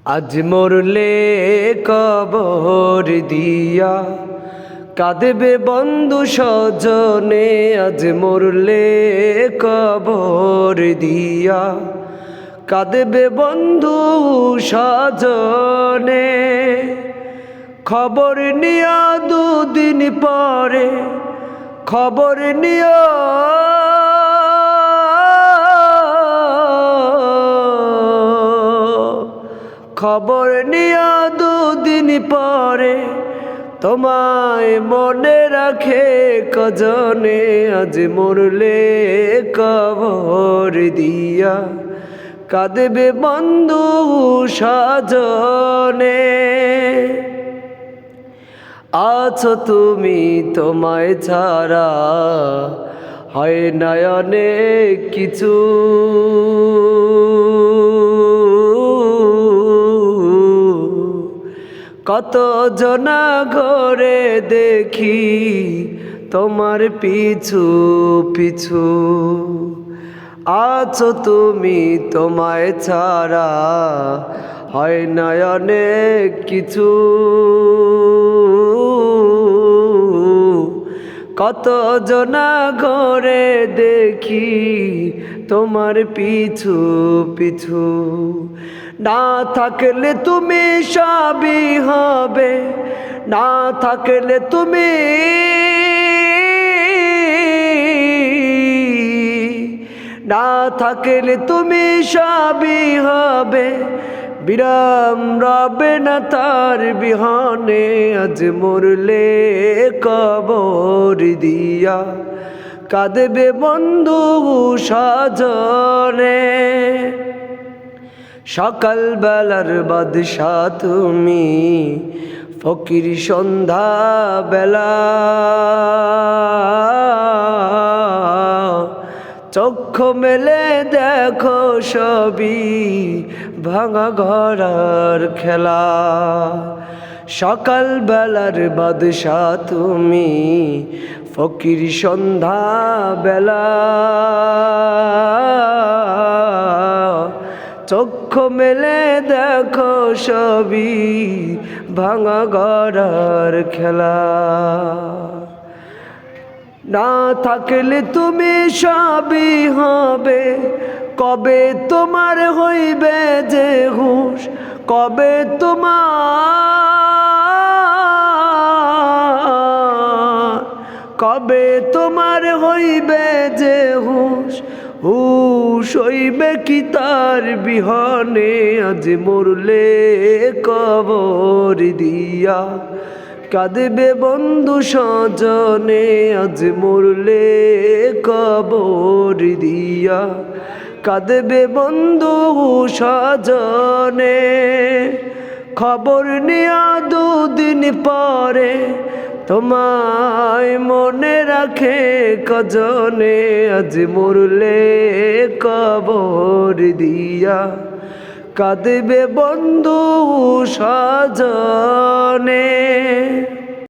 আজ মরলে কবর দিয়া কাঁদবে বন্ধু স্বজনে। আজ মরলে কবর দিয়া কাঁদবে বন্ধু স্বজনে। খবর নিয়া দুদিন পরে খবর নিয়া খবর নিয়া দুদিন পরে তোমায় মনে রাখে কজনে। আজ মরলে কবর দিয়া কাঁদবে বন্ধু স্বজনে। আছো তুমি তোমায় ছাড়া হয় না অনেক কিছু। কত জনা ঘরে দেখি তোমার পিছু পিছু। আছো তুমি তোমায় ছাড়া হয় না অনেক কিছু। কত জনা ঘরে দেখি তোমার পিছু পিছু। না থাকলে তুমি সবই হবে, না থাকলে তুমি না থাকলে তুমি সবই হবে, বিরাম রবে না তার বিহনে। আজ মরলে কবর দিয়া কাঁদবে বন্ধু স্বজনে। সকাল বেলার বাদশা তুমি, ফকির সন্ধ্যা বেলা। চক্ষু মেলে দেখো সবই ভাঙা ঘরার খেলা। সকাল বেলার বাদশা তুমি, ফকির সন্ধ্যা বেলা। চক্ষু মেলে দেখো সবই ভাঙা ঘরার খেলা। না থাকলে তুমি সবই হবে, কবে তোমার হইবে যে হুঁশ, কবে তোমার হইবে যে হুঁশ। হুঁশ হইবে কি তার বিহনে। আজ মরলে কবর দিয়া কাঁদবে বন্ধু স্বজনে। আজ মরলে কবর দিয়া কাঁদবে বন্ধু স্বজনে। খবর নিয়া দুদিন পরে তোমায় মনে রাখে কজনে। আজ মরলে কবর দিয়া কাঁদবে বন্ধু স্বজনে।